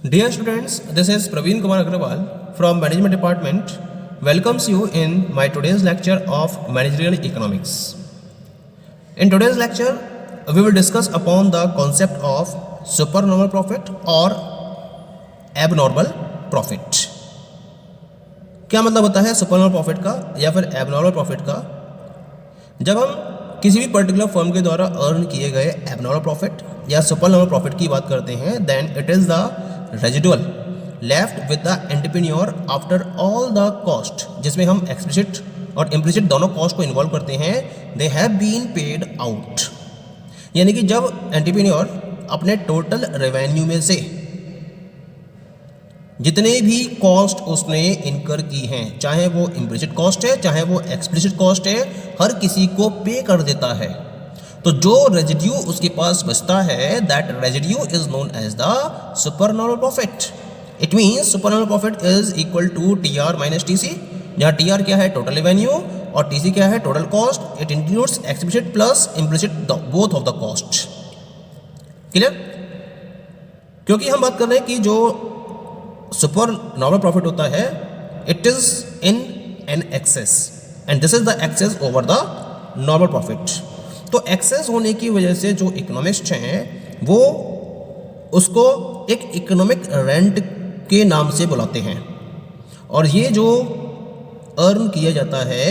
Dear students, this is Praveen Kumar Agrawal from Management Department. Welcomes you in my today's lecture of Managerial Economics. In today's lecture, we will discuss upon the concept of supernormal profit or abnormal profit. क्या मतलब होता है सुपरनॉर्मल profit का या फिर abnormal profit का? जब हम किसी भी पर्टिकुलर फर्म के द्वारा अर्न किए गए एबनॉर्मल प्रॉफिट या सुपरनॉर्मल प्रॉफिट की बात करते हैं, then it is the residual left with the entrepreneur after all the cost, जिसमें हम एक्सप्लिसिट और इम्प्लिसिट दोनों कॉस्ट को इन्वॉल्व करते हैं. They have been paid out, यानी कि जब एंटरप्रेन्योर अपने टोटल रेवेन्यू में से जितने भी कॉस्ट उसने इनकर की हैं, चाहे वो इम्प्लिसिट कॉस्ट है चाहे वो एक्सप्लिसिट कॉस्ट है, हर किसी को पे कर देता है. तो जो रेजिड्यू उसके पास बचता है, that residue is known as the supernormal profit. It means supernormal profit is equal to TR minus TC, जहाँ टीआर क्या है टोटल रेवेन्यू और टीसी क्या है total cost. It includes explicit plus implicit both of the cost. Clear? क्योंकि हम बात कर रहे हैं कि जो सुपर नॉर्मल प्रॉफिट होता है, it is in an excess and this is the excess over the normal profit. तो एक्सेस होने की वजह से जो इकोनॉमिस्ट हैं वो उसको एक इकोनॉमिक रेंट के नाम से बुलाते हैं. और ये जो अर्न किया जाता है,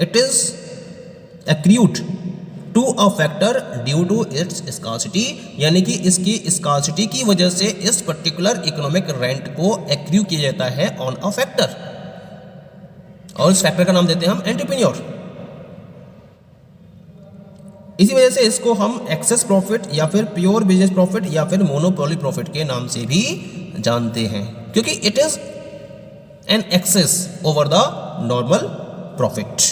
it is accrued to a factor due to its scarcity, यानी कि इसकी स्कार्सिटी की वजह से इस पर्टिकुलर इकोनॉमिक रेंट को एक्रू किया जाता है ऑन अ फैक्टर, और इस फैक्टर का नाम देते हैं हम एंटरप्रेन्योर. इसी वजह से इसको हम एक्सेस प्रॉफिट या फिर प्योर बिजनेस प्रॉफिट या फिर मोनोपोली प्रॉफिट के नाम से भी जानते हैं, क्योंकि it is an excess over the normal profit.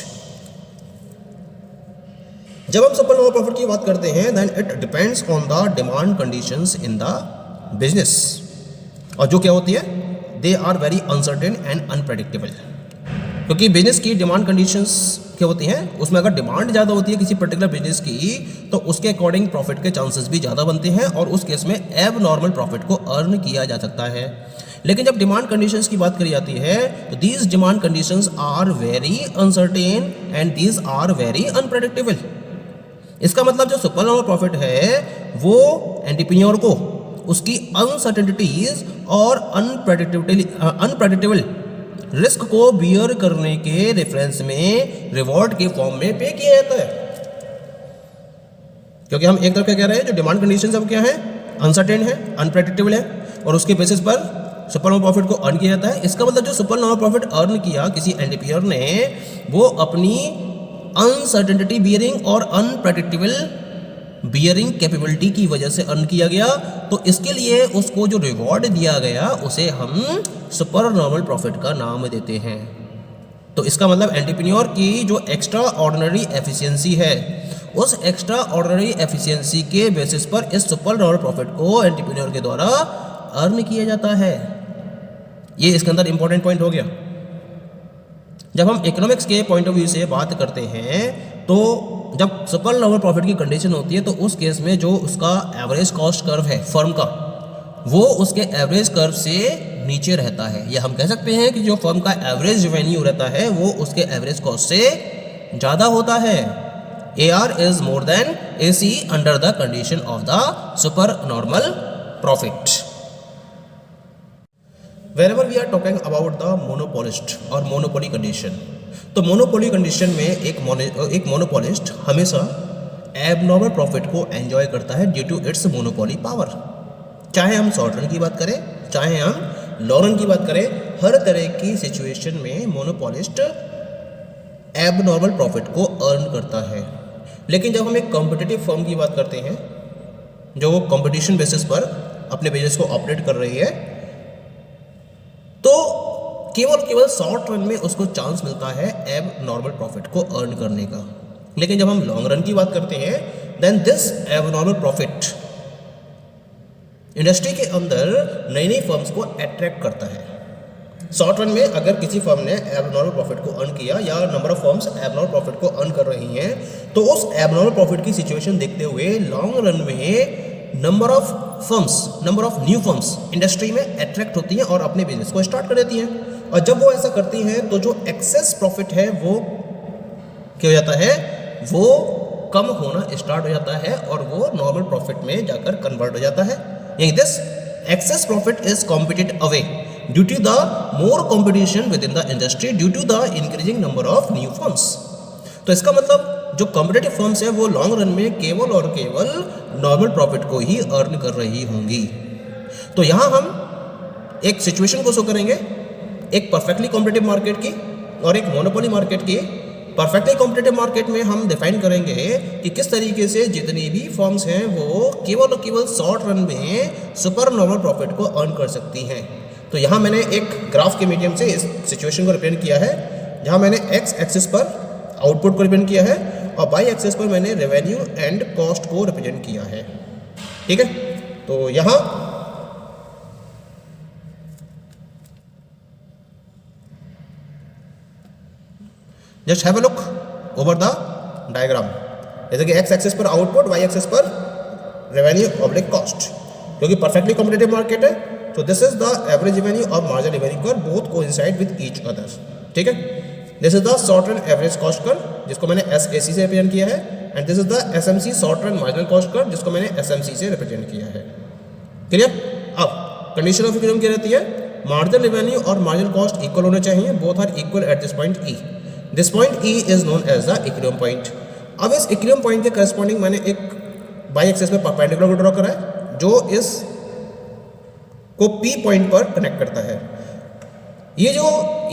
जब हम सुपर नॉर्मल प्रॉफिट की बात करते हैं, then it depends on the demand conditions in the business. और जो क्या होती है, they are very uncertain and unpredictable. क्योंकि बिजनेस की डिमांड कंडीशंस क्या होती हैं, उसमें अगर डिमांड ज़्यादा होती है किसी पर्टिकुलर बिजनेस की, तो उसके अकॉर्डिंग प्रॉफिट के चांसेस भी ज़्यादा बनते हैं और उस केस में एब नॉर्मल प्रॉफिट को अर्न किया जा सकता है. लेकिन जब डिमांड कंडीशंस की बात करी जाती है, तो these demand conditions are very uncertain and these are very unpredictable. इसका मतलब जो सुपर नॉर्मल प्रॉफिट है वो एंटरप्रेन्योर को उसकी अनसर्टेनिटीज और अनप्रेडिक्टेबल रिस्क को बियर करने के रेफरेंस में रिवॉर्ड के फॉर्म में पे किया जाता है. क्योंकि हम एक तरफ क्या कह रहे हैं, जो डिमांड कंडीशंस अब क्या है, अनसर्टेन है, अनप्रेडिक्टेबल है, और उसके बेसिस पर सुपर नॉर्मल प्रॉफिट को अर्न किया जाता है. इसका मतलब जो सुपर नॉर्मल प्रॉफिट अर्न किया किसी एंटरप्रेन्योर ने, वो अपनी अनसर्टेनिटी बियरिंग और अनप्रेडिक्टेबल बियरिंग कैपेबिलिटी की वजह से अर्न किया गया. तो इसके लिए उसको जो रिवॉर्ड दिया गया उसे हम सुपर नॉर्मल प्रॉफिट का नाम देते हैं. तो इसका मतलब एंटरप्रेन्योर की जो एक्स्ट्रा ऑर्डिनरी एफिशिएंसी है, उस एक्स्ट्रा ऑर्डिनरी एफिशिएंसी के बेसिस पर इस सुपर नॉर्मल प्रॉफिट को एंटरप्रेन्योर के द्वारा अर्न किया जाता है. ये इसके अंदर इंपॉर्टेंट पॉइंट हो गया. जब हम इकोनॉमिक्स के पॉइंट ऑफ व्यू से बात करते हैं, तो जब सुपर नॉर्मल प्रॉफिट की कंडीशन होती है, तो उस केस में जो उसका एवरेज कॉस्ट कर्व है फर्म का, वो उसके एवरेज कर्व से नीचे रहता है. या हम कह सकते हैं कि जो फर्म का एवरेज रेवेन्यू रहता है वो उसके एवरेज कॉस्ट से ज़्यादा होता है. AR is more than AC under the condition of the super normal profit. Wherever we are talking about the monopolist और मोनोपोली कंडीशन, तो मोनोपोली कंडीशन में एक मोनोपोलिस्ट हमेशा एबनॉर्मल प्रॉफिट को एंजॉय करता है due to its monopoly power. चाहे हम शॉर्ट रन की बात करें, चाहे हम लॉन्ग रन की बात करें, हर तरह की सिचुएशन में मोनोपोलिस्ट एबनॉर्मल प्रॉफिट को अर्न करता है. लेकिन जब हम एक कॉम्पिटिटिव फर्म की बात करते हैं जो कंपटीशन बेसिस पर अपने बिजनेस को ऑपरेट कर रही है, तो केवल शॉर्ट रन में उसको चांस मिलता है एब नॉर्मल प्रॉफिट को अर्न करने का. लेकिन जब हम लॉन्ग रन की बात करते हैं, देन दिस एब नॉर्मल प्रॉफिट इंडस्ट्री के अंदर नई नई फर्म्स को अट्रैक्ट करता है. शॉर्ट रन में अगर किसी फर्म ने एबनॉर्मल प्रॉफिट को अर्न किया या number of firms abnormal profit को अर्न कर रही हैं, तो उस एबनॉर्मल प्रॉफिट की सिचुएशन देखते हुए लॉन्ग रन में number of firms, number of new firms industry में अट्रैक्ट होती हैं और अपने बिजनेस को स्टार्ट कर देती हैं। और जब वो ऐसा करती हैं तो जो एक्सेस प्रॉफिट है वो क्या हो जाता है, वो कम होना स्टार्ट हो जाता है और वो नॉर्मल प्रॉफिट में जाकर कन्वर्ट हो जाता है। यानी this excess profit is competed away due to the more competition within the industry due to the increasing number of new firms। तो इसका मतलब जो कॉम्पिटिटिव फर्म्स है वो लॉन्ग रन में केवल और केवल नॉर्मल प्रॉफिट को ही अर्न कर रही होंगी। तो यहाँ हम एक सिचुएशन को शो करेंगे, एक परफेक्टली कॉम्पिटिटिव मार्केट की और एक मोनोपोली मार्केट की। परफेक्टली कॉम्पिटिटिव मार्केट में हम डिफाइन करेंगे कि किस तरीके से जितनी भी फर्म्स हैं वो केवल और केवल शॉर्ट रन में सुपर नॉर्मल प्रॉफिट को अर्न कर सकती हैं। तो यहाँ मैंने एक ग्राफ के मीडियम से इस सिचुएशन को रिप्रेजेंट किया है, जहाँ मैंने एक्स एक्सिस पर आउटपुट को रिप्रेजेंट किया है और वाई एक्सिस पर मैंने रेवेन्यू एंड कॉस्ट को रिप्रेजेंट किया है। ठीक है, तो यहाँ just have a look over the diagram. जैसे कि एक्स एक्सिस पर आउटपुट, वाई एक्सिस पर रेवेन्यू ऑब्लिक कॉस्ट, क्योंकि परफेक्टली कॉम्पिटिटिव मार्केट है। तो this is the average revenue और marginal revenue curve, both coincide with each other. ठीक है, this is the short run average cost curve जिसको मैंने एसएसी से रिप्रेजेंट किया है, and this is the SMC short run marginal cost curve जिसको मैंने एसएमसी से रिप्रेजेंट किया है। क्लियर? अब कंडीशन ऑफ इक्विलिब्रियम क्या रहती है, मार्जिनल रेवेन्यू और मार्जिनल कॉस्ट इक्वल होने चाहिए, both are equal at this point E. This point E is known as the equilibrium point. अब इस इक्विलिब्रियम पॉइंट के करस्पॉन्डिंग मैंने एक बाई एक्सिस में परपेंडिकुलर ड्रॉ करा है जो इस को पी पॉइंट पर कनेक्ट करता है। ये जो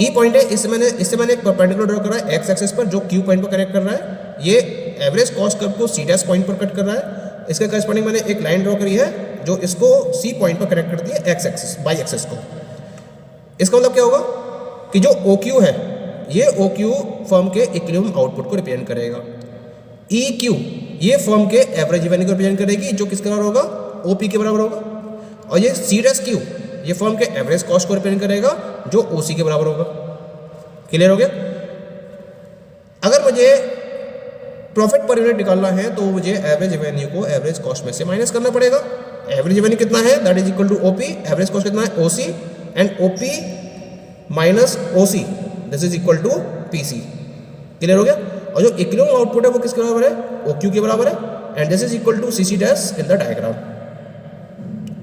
ई पॉइंट है इससे मैंने एक परपेंडिकुलर ड्रॉ करा है एक्स एक्सिस पर जो क्यू पॉइंट पर कनेक्ट कर रहा है। ये एवरेज कॉस्ट कर्व को सी डैश पॉइंट पर कट कर रहा है। इसके करस्पॉन्डिंग मैंने एक लाइन ड्रॉ करी है जो इसको सी पॉइंट पर कनेक्ट करती है एक्स एक्सिस बाई एक्सिस को। इसका मतलब क्या होगा कि जो ओ क्यू है ये ओ क्यू फर्म के इक्विलिब्रियम आउटपुट को रिप्रेजेंट करेगा। ई क्यू ये फर्म के एवरेज रेवेन्यू को रिप्रेजेंट करेगी जो किसके बराबर होगा, ओपी के बराबर होगा। और ये सी डैश क्यू ये फर्म के एवरेज कॉस्ट को रिप्रेजेंट करेगा जो ओसी के बराबर होगा। क्लियर हो गया? अगर मुझे प्रॉफिट पर यूनिट निकालना है तो मुझे एवरेज रेवेन्यू को एवरेज कॉस्ट में से माइनस करना पड़ेगा। एवरेज रेवेन्यू कितना है, that is equal to OP, average cost कितना है OC, and OP minus OC this is equal to PC. Clear हो गया? और जो इक्विलिब्रियम आउटपुट है वो किसके बराबर है, ओक्यू के बराबर है, and this is equal to CC dash in the diagram.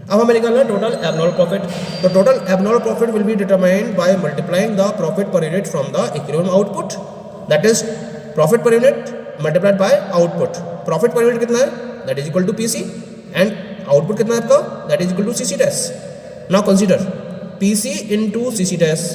अब हमें निकालना है टोटल एबनॉर्मल प्रॉफिट। तो total abnormal profit will be determined by multiplying the profit per unit from the equilibrium output, that is profit per unit multiplied by output. Profit per unit कितना है, that is equal to PC, and output कितना है आपका, that is equal to CC dash. Now consider PC into CC dash,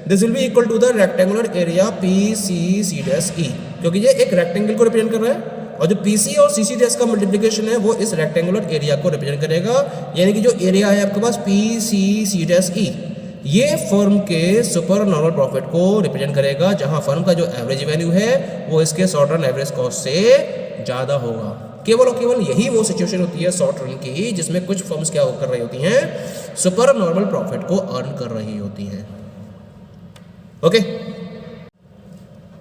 this will be equal to the rectangular area P C C dash E, क्योंकि ये एक rectangle को represent कर रहा है और जो पीसी और सीसी डैश का मल्टीप्लिकेशन है वो इस रेक्टेंगुलर एरिया को रिप्रेजेंट करेगा। यानी कि जो एरिया है आपके पास पी सी सी डैश ई, ये फर्म के सुपर नॉर्मल प्रॉफिट को रिप्रेजेंट करेगा, जहां फर्म का जो एवरेज वैल्यू है वो इसके शॉर्ट रन एवरेज कॉस्ट से ज़्यादा होगा। केवल और केवल यही वो सिचुएशन होती है शॉर्ट रन की जिसमें कुछ फर्म्स क्या कर रही होती हैं, सुपर नॉर्मल प्रॉफिट को अर्न कर रही होती हैं। ओके,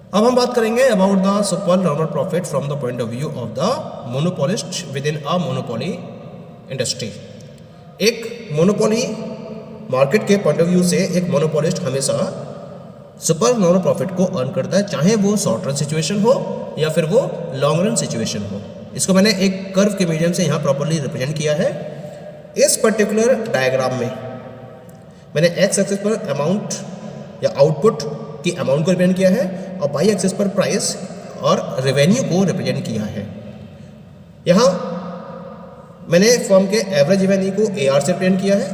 अब हम बात करेंगे about the super normal profit from the point of view of the monopolist with in a monopoly industry. एक मोनोपोली मार्केट के पॉइंट ऑफ व्यू से एक मोनोपोलिस्ट हमेशा सुपर नॉर्मल प्रॉफिट को अर्न करता है, चाहे वो शॉर्ट रन सिचुएशन हो या फिर वो लॉन्ग रन सिचुएशन हो। इसको मैंने एक कर्व के मीडियम से यहाँ प्रॉपर्ली रिप्रेजेंट किया है। इस पर्टिकुलर डायग्राम में मैंने एक्स एक्सिस पर अमाउंट या आउटपुट की अमाउंट को रिप्रेजेंट किया है और वाई एक्सिस पर प्राइस और रेवेन्यू को रिप्रेजेंट किया है। यहाँ मैंने फर्म के एवरेज रेवेन्यू को AR से रिप्रेजेंट किया है,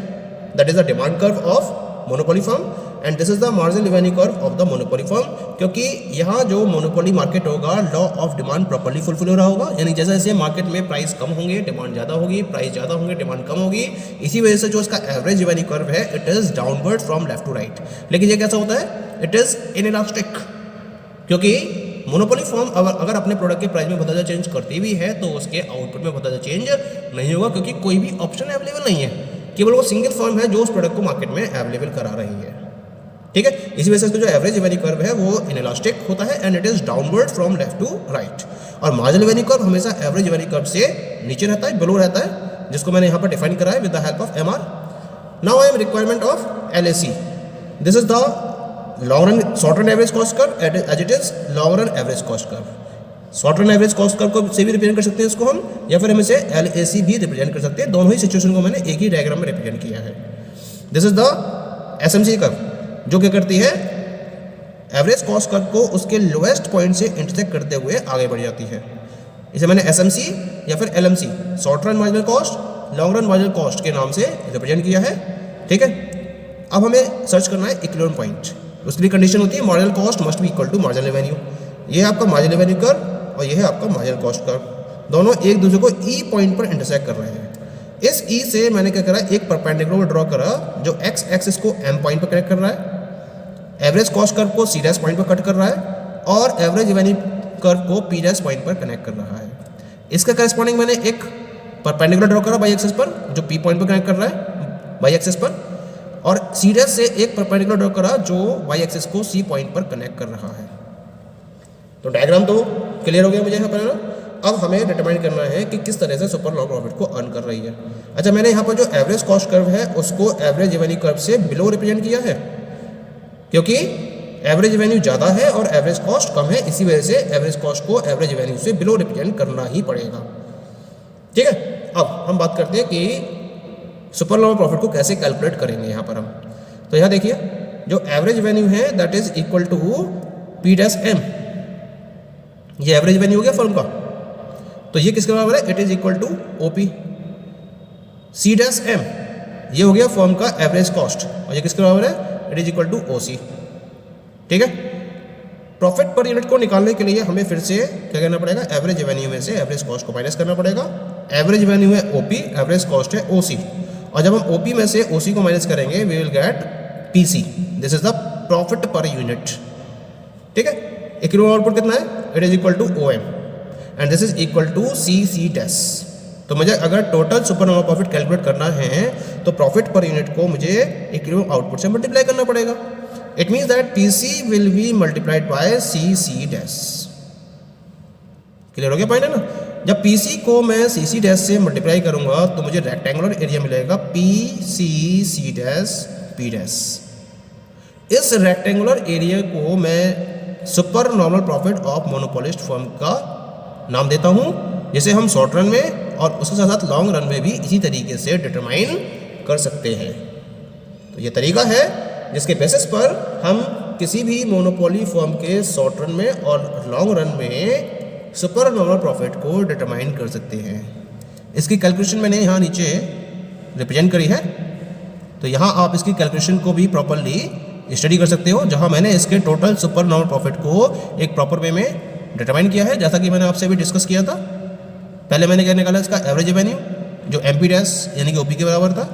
that is the demand curve of monopoly firm, and this is the marginal revenue curve of the monopoly firm. क्योंकि यहाँ जो मोनोपोली मार्केट होगा law of demand properly fulfil हो रहा होगा, यानी जैसे जैसे मार्केट में प्राइस कम होंगे डिमांड ज़्यादा होगी, प्राइस ज़्यादा होंगे डिमांड कम होगी। इसी वजह से जो इसका एवरेज रेवेन्यू कर्व है it is downward from left to right. लेकिन ये कैसा होता है, इट इज़ इनइलास्टिक, क्योंकि मोनोपोली फर्म अगर अपने प्रोडक्ट के प्राइस में बहुत ज़्यादा चेंज करती भी है तो उसके आउटपुट में बहुत ज़्यादा चेंज नहीं होगा, क्योंकि कोई भी ऑप्शन अवेलेबल नहीं है, केवल वो सिंगल फर्म है जो उस प्रोडक्ट को मार्केट में अवेलेबल करा रही है। ठीक है, इसी वजह से इसका जो एवरेज रेवेन्यू कर्व है वो इनइलास्टिक होता है and it is downward from left to right. और मार्जिनल रेवेन्यू कर्व हमेशा एवरेज रेवेन्यू कर्व से नीचे रहता है, बिलो रहता है, जिसको मैंने यहाँ पर डिफाइन करा है with the help of MR. Now I am requirement of LAC. This is the long run short run average cost curve as it is long run average cost curve. Short run average cost curve को से भी represent कर सकते हैं इसको हम, या फिर हम इसे LAC भी रिप्रेजेंट कर सकते हैं. दोनों ही सिचुएशन को मैंने एक ही डायग्राम में रिप्रेजेंट किया है. This is the SMC curve जो क्या करती है, एवरेज कॉस्ट कर्व को उसके लोएस्ट पॉइंट से इंटरसेक्ट करते हुए आगे बढ़ जाती है. इसे मैंने SMC या फिर LMC short run marginal cost, long run marginal cost के नाम से रिप्रेजेंट किया है. ठीक है, अब हमें सर्च करना है इक्विलिब्रियम पॉइंट. उसके लिए कंडीशन होती है marginal cost must be equal to marginal revenue. ये है आपका मार्जिनल रेवेन्यू कर्व और ये है आपका मार्जिनल कॉस्ट कर्व. दोनों एक दूसरे को E पॉइंट पर इंटरसेक्ट कर रहे हैं. इस E से मैंने क्या करा, एक परपेंडिकुलर ड्रॉ करा जो X एक्सिस को M पॉइंट पर कनेक्ट कर रहा है, एवरेज कॉस्ट कर्व को C' पॉइंट पर कट कर रहा है और एवरेज रेवेन्यू कर्व को P' पॉइंट पर कनेक्ट कर रहा है. इसका करस्पॉन्डिंग मैंने एक परपेंडिकुलर ड्रॉ करा बाई एक्सिस पर जो P पॉइंट पर कनेक्ट कर रहा है बाई एक्सिस पर, और C' से एक परपेंडिकुलर ड्रॉ करा जो बाई एक्सिस को C पॉइंट पर कनेक्ट कर रहा है. तो डायग्राम तो क्लियर हो गया मुझे यहाँ पर ना. अब हमें डिटरमाइन करना है कि किस तरह से सुपर लॉन्ग प्रॉफिट को अर्न कर रही है. अच्छा, मैंने यहाँ पर जो एवरेज कॉस्ट कर्व है उसको एवरेज रेवेन्यू कर्व से बिलो रिप्रेजेंट किया है क्योंकि एवरेज रेवेन्यू ज़्यादा है और एवरेज कॉस्ट कम है. इसी वजह से एवरेज कॉस्ट को एवरेज रेवेन्यू से बिलो रिप्रेजेंट करना ही पड़ेगा. ठीक है, अब हम बात करते हैं कि सुपर लॉन्ग प्रॉफिट को कैसे कैलकुलेट करेंगे. यहाँ पर हम तो यहाँ देखिए जो एवरेज रेवेन्यू है that is equal to P'(M). ये एवरेज रेवेन्यू हो गया फर्म का, तो ये किसके बराबर है, it is equal to OP. C'(M) ये हो गया फर्म का एवरेज कॉस्ट और ये किसके बराबर है, it is equal to OC. ठीक है, प्रॉफिट पर यूनिट को निकालने के लिए हमें फिर से क्या करना पड़ेगा, एवरेज रेवेन्यू में से एवरेज कॉस्ट को माइनस करना पड़ेगा. एवरेज रेवेन्यू है OP, एवरेज कॉस्ट है OC, और जब हम OP में से OC को माइनस करेंगे we will get PC. This is the profit per unit. ठीक है, इक्विलिब्रियम आउटपुट कितना है, it is equal to OM and this is equal to CC'. तो मुझे अगर total super normal profit calculate करना है तो प्रॉफिट पर यूनिट को मुझे इक्विलिब्रियम आउटपुट से मल्टीप्लाई करना पड़ेगा. It means that PC will be multiplied by CC'. Clear हो गया पॉइंट है ना. जब PC को मैं CC' से मल्टीप्लाई करूंगा तो मुझे रेक्टेंगुलर एरिया मिलेगा PCC'P'. इस रेक्टेंगुलर एरिया को मैं super normal profit of monopolist firm का नाम देता हूं, जिसे हम शॉर्ट रन में और उसके साथ साथ लॉन्ग रन में भी इसी तरीके से डिटरमाइन कर सकते हैं. तो ये तरीका है जिसके बेसिस पर हम किसी भी मोनोपोली फर्म के शॉर्ट रन में और लॉन्ग रन में सुपर नॉर्मल प्रॉफिट को डिटरमाइन कर सकते हैं. इसकी कैलकुलेशन मैंने यहाँ नीचे रिप्रेजेंट करी है, तो यहाँ आप इसकी कैलकुलेशन को भी प्रॉपरली स्टडी कर सकते हो, जहाँ मैंने इसके टोटल सुपर नॉर्मल प्रॉफिट को एक प्रॉपर वे में डिटरमाइन किया है. जैसा कि मैंने आपसे भी डिस्कस किया था, पहले मैंने क्या निकाला इसका एवरेज रेवेन्यू जो MP' यानी कि OP के बराबर था,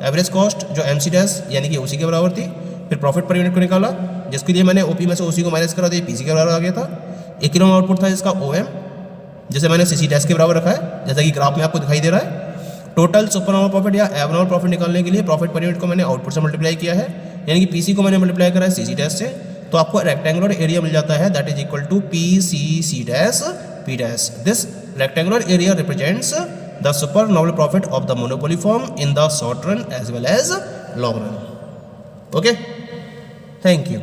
एवरेज कॉस्ट जो MC' यानी कि OC के बराबर थी, फिर प्रॉफिट पर यूनिट को निकाला जिसके लिए मैंने OP में से OC को माइनस करा दिया, PC के बराबर आ गया था. इक्विलिब्रियम आउटपुट था इसका OM जिसे मैंने CC' के बराबर रखा है जैसा कि ग्राफ में आपको दिखाई दे रहा है. टोटल सुपर नॉर्मल प्रॉफिट या एबनॉर्मल प्रॉफिट निकालने के लिए प्रॉफिट पर यूनिट को मैंने आउटपुट से मल्टीप्लाई किया है, यानी कि PC को मैंने मल्टीप्लाई करा है CC' से, तो आपको रेक्टेंगुलर एरिया मिल जाता है that is equal to PCC'P'. This rectangular area represents the super normal profit of the monopoly firm in the short run as well as long run. Okay, thank you.